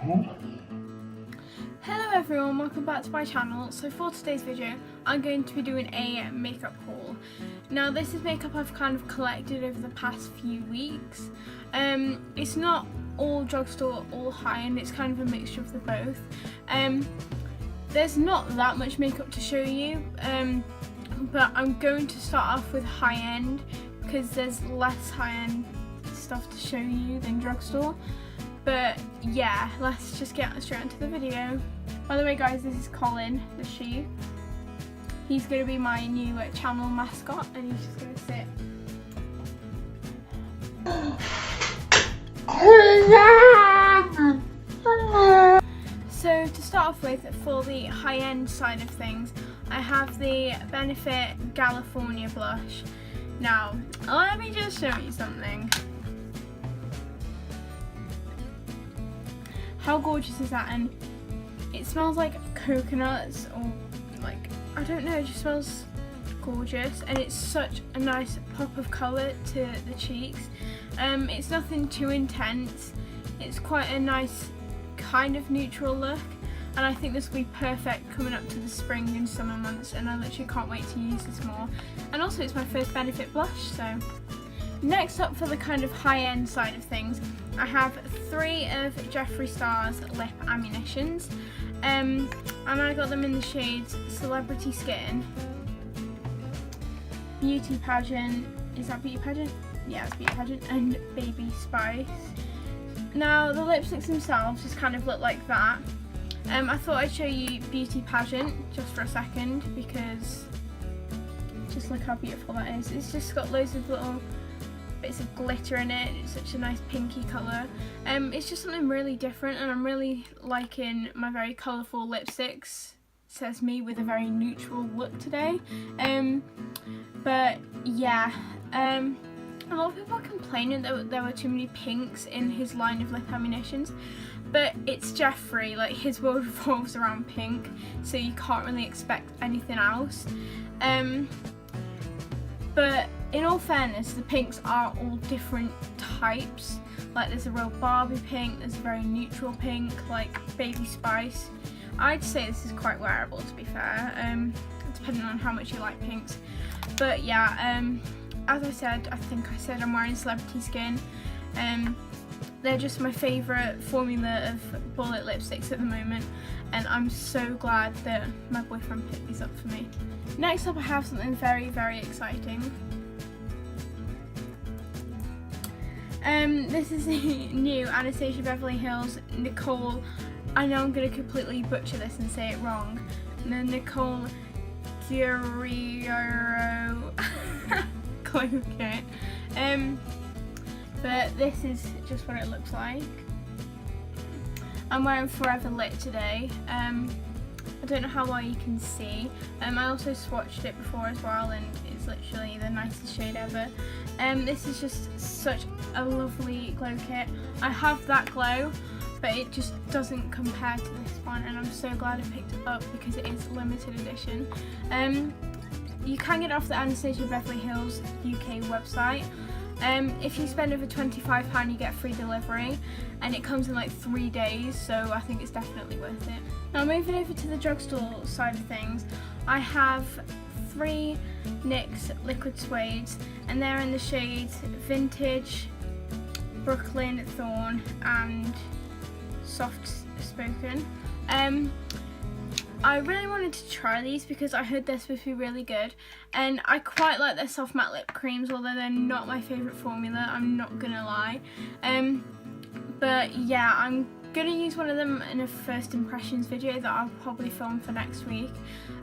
Hello everyone, welcome back to my channel. So for today's video, I'm going to be doing a makeup haul. Now this is makeup I've kind of collected over the past few weeks. It's not all drugstore, all high-end, it's kind of a mixture of the both. There's not that much makeup to show you, but I'm going to start off with high-end because there's less high-end stuff to show you than drugstore. But yeah, let's just get straight into the video. By the way guys, this is Colin, the sheep. He's going to be my new channel mascot and he's just going to sit. So to start off with, for the high-end side of things, I have the Benefit California blush. Now, let me just show you something. How gorgeous is that? And it smells like coconuts, or like, I don't know, it just smells gorgeous, and it's such a nice pop of colour to the cheeks. It's nothing too intense, it's quite a nice kind of neutral look, and I think this will be perfect coming up to the spring and summer months, and I literally can't wait to use this more. And also it's my first Benefit blush. So next up, for the kind of high-end side of things, I have 3 of Jeffree Star's lip ammunitions, and I got them in the shades Celebrity Skin, Beauty Pageant, is that Beauty Pageant? Yeah, it's Beauty Pageant, and Baby Spice. Now the lipsticks themselves just kind of look like that. I thought I'd show you Beauty Pageant just for a second because just look how beautiful that is. It's just got loads of little bits of glitter in it. It's such a nice pinky colour. It's just something really different, and I'm really liking my very colourful lipsticks. Says me with a very neutral look today. But yeah, a lot of people are complaining that there were too many pinks in his line of lip ammunitions, but it's Jeffree, like his world revolves around pink, so you can't really expect anything else. But in all fairness, the pinks are all different types. Like there's a real Barbie pink, there's a very neutral pink, like Baby Spice. I'd say this is quite wearable, to be fair, depending on how much you like pinks. But yeah, as I said, I'm wearing Celebrity Skin. They're just my favourite formula of bullet lipsticks at the moment, and I'm so glad that my boyfriend picked these up for me. Next up, I have something very, very exciting. This is the new Anastasia Beverly Hills Nicole, I know I'm going to completely butcher this and say it wrong, the Nicole Guerrero glow kit. But this is just what it looks like. I'm wearing Forever Lit today. I don't know how well you can see. I also swatched it before as well, and it's literally the nicest shade ever. This is just such a lovely glow kit. I have that glow, but it just doesn't compare to this one, and I'm so glad I picked it up because it is limited edition. You can get it off the Anastasia Beverly Hills UK website. If you spend over £25 you get free delivery, and it comes in like 3 days, so I think it's definitely worth it. Now moving over to the drugstore side of things, I have 3 NYX liquid suedes, and they're in the shades Vintage, Brooklyn Thorn and Soft Spoken. I really wanted to try these because I heard they're supposed to be really good, and I quite like their soft matte lip creams, although they're not my favourite formula, I'm not gonna lie. But yeah, I'm gonna use one of them in a first impressions video that I'll probably film for next week.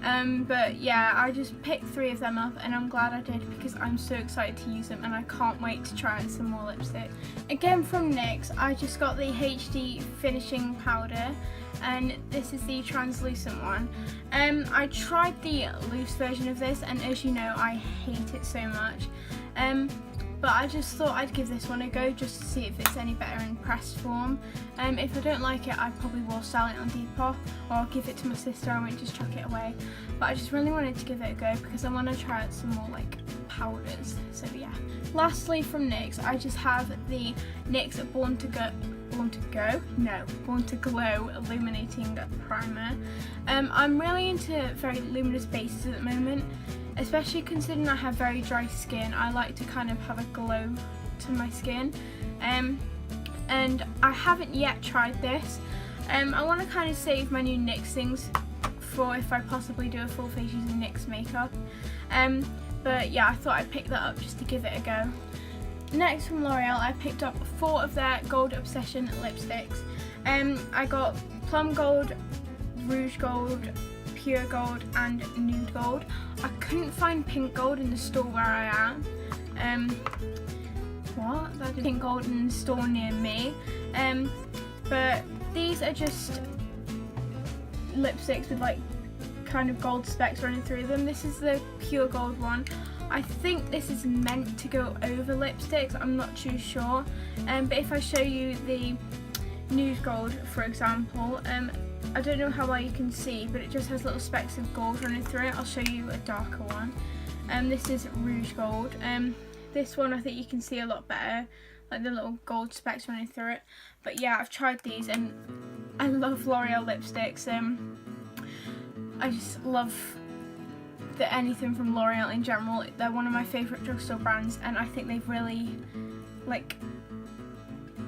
But yeah, I just picked 3 of them up, and I'm glad I did because I'm so excited to use them, and I can't wait to try some more lipstick. Again from NYX, I just got the HD finishing powder, and this is the translucent one. I tried the loose version of this, and as you know, I hate it so much. But I just thought I'd give this one a go just to see if it's any better in pressed form. If I don't like it, I probably will sell it on Depop, or I'll give it to my sister, I won't just chuck it away. But I just really wanted to give it a go because I want to try out some more like powders, so yeah. Lastly from NYX, I just have the NYX Born to Glow Illuminating Primer. I'm really into very luminous bases at the moment, especially considering I have very dry skin. I like to kind of have a glow to my skin, and I haven't yet tried this. I want to kind of save my new NYX things for if I possibly do a full face using NYX makeup, but yeah, I thought I'd pick that up just to give it a go. Next, from L'Oreal, I picked up 4 of their Gold Obsession lipsticks. I got Plum Gold, Rouge Gold, Pure Gold and Nude Gold. I couldn't find Pink Gold in the store where I am. That is Pink Gold in the store near me. But these are just lipsticks with like kind of gold specks running through them. This is the Pure Gold one. I think this is meant to go over lipsticks, I'm not too sure. But if I show you the Nude Gold, for example, I don't know how well you can see, but it just has little specks of gold running through it. I'll show you a darker one. This is Rouge Gold. This one I think you can see a lot better, like the little gold specks running through it. But yeah, I've tried these and I love L'Oreal lipsticks. I just love anything from L'Oreal in general. They're one of my favourite drugstore brands, and I think they've really like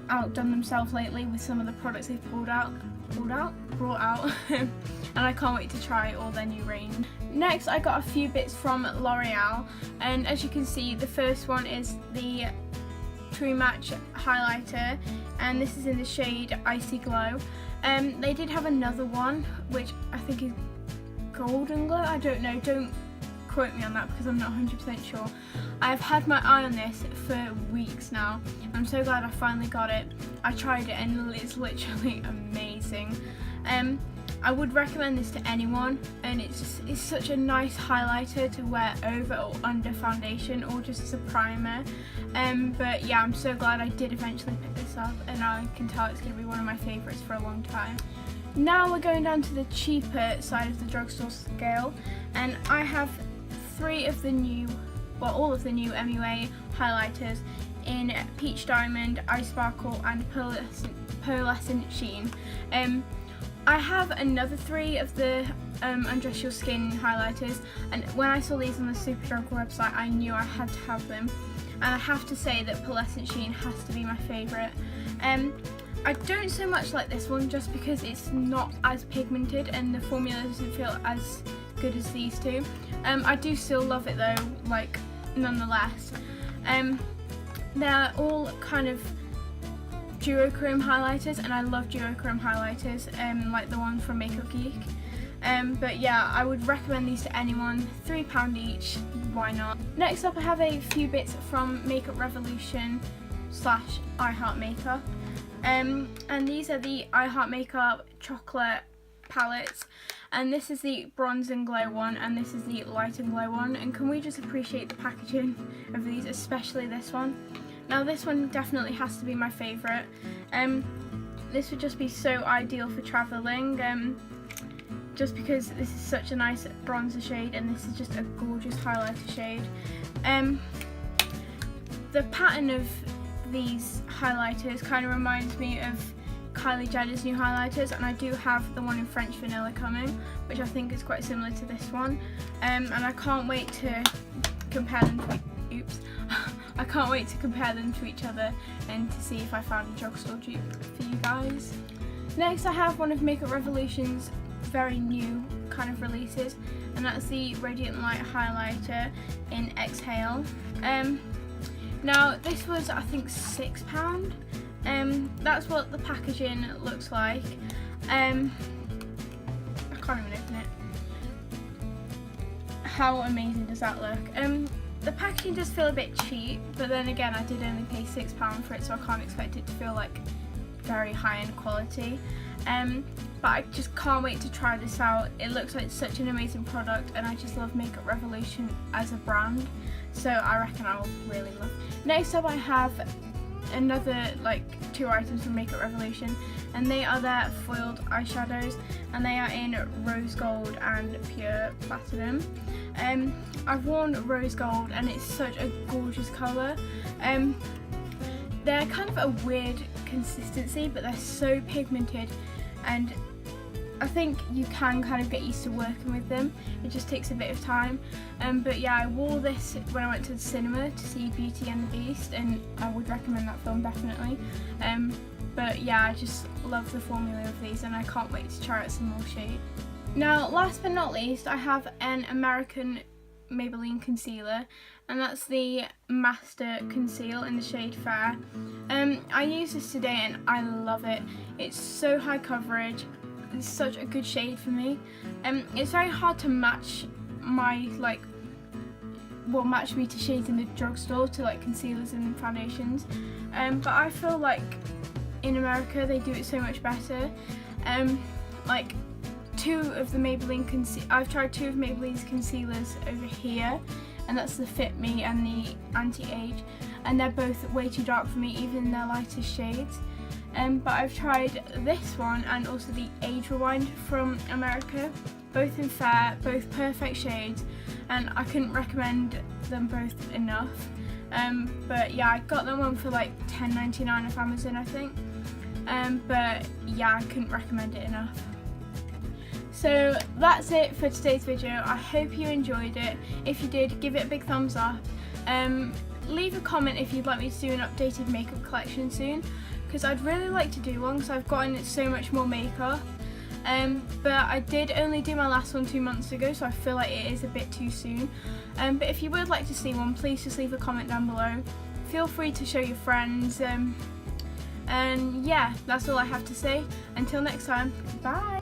outdone themselves lately with some of the products they've brought out and I can't wait to try all their new range. Next, I got a few bits from L'Oreal, and as you can see, the first one is the True Match highlighter, and this is in the shade Icy Glow. They did have another one which I think is Golden Glow. I don't know, don't quote me on that because I'm not 100% sure. I've had my eye on this for weeks now. I'm so glad I finally got it. I tried it and it's literally amazing. I would recommend this to anyone, and it's such a nice highlighter to wear over or under foundation or just as a primer. But yeah, I'm so glad I did eventually pick this up, and I can tell it's going to be one of my favourites for a long time. Now we're going down to the cheaper side of the drugstore scale, and I have all of the new MUA highlighters in Peach Diamond, Ice Sparkle and Pearlescent Sheen. I have another 3 of the Undress Your Skin highlighters, and when I saw these on the Superdrug website I knew I had to have them, and I have to say that Pearlescent Sheen has to be my favourite. I don't so much like this one just because it's not as pigmented and the formula doesn't feel as good as these two. I do still love it though, like nonetheless. They're all kind of duochrome highlighters, and I love duochrome highlighters, like the one from Makeup Geek. But yeah, I would recommend these to anyone. £3 each, why not? Next up, I have a few bits from Makeup Revolution / I Heart Makeup. And these are the I Heart Makeup chocolate palettes, and this is the Bronze and Glow one, and this is the Light and Glow one. And can we just appreciate the packaging of these, especially this one? Now this one definitely has to be my favourite. This would just be so ideal for travelling, just because this is such a nice bronzer shade and this is just a gorgeous highlighter shade. The pattern of these highlighters kind of reminds me of Kylie Jenner's new highlighters, and I do have the one in French Vanilla coming, which I think is quite similar to this one. And I can't wait to compare them to I can't wait to compare them to each other and to see if I found a drugstore dupe for you guys. Next, I have one of Makeup Revolution's very new kind of releases, and that's the Radiant Light highlighter in Exhale. Now this was, I think, £6. That's what the packaging looks like. I can't even open it. How amazing does that look? The packaging does feel a bit cheap, but then again I did only pay £6 for it, so I can't expect it to feel like very high-end quality. But I just can't wait to try this out. It looks like such an amazing product, and I just love Makeup Revolution as a brand, so I reckon I will really love it. Next up, I have another 2 items from Makeup Revolution, and they are their foiled eyeshadows, and they are in Rose Gold and Pure Platinum. I've worn Rose Gold and it's such a gorgeous colour. they're kind of a weird consistency, but they're so pigmented, and I think you can kind of get used to working with them. It just takes a bit of time. But yeah, I wore this when I went to the cinema to see Beauty and the Beast, and I would recommend that film definitely. But yeah, I just love the formula of these, and I can't wait to try out some more shade. Now, last but not least, I have an American Maybelline concealer, and that's the Master Conceal in the shade Fair. I used this today and I love it. It's so high coverage. It's such a good shade for me. It's very hard to match my match me to shades in the drugstore, to like concealers and foundations. But I feel like in America they do it so much better. Like I've tried two of Maybelline's concealers over here, and that's the Fit Me and the Anti-Age, and they're both way too dark for me, even in their lightest shades. But I've tried this one and also the Age Rewind from America, both in fair, both perfect shades, and I couldn't recommend them both enough. But yeah, I got them one for like $10.99 off Amazon, I think. But yeah, I couldn't recommend it enough. So that's it for today's video. I hope you enjoyed it. If you did, give it a big thumbs up. Leave a comment if you'd like me to do an updated makeup collection soon, because I'd really like to do one, because I've gotten so much more makeup. But I did only do my last one 2 months ago, so I feel like it is a bit too soon. But if you would like to see one, please just leave a comment down below. Feel free to show your friends. And yeah, that's all I have to say. Until next time, bye!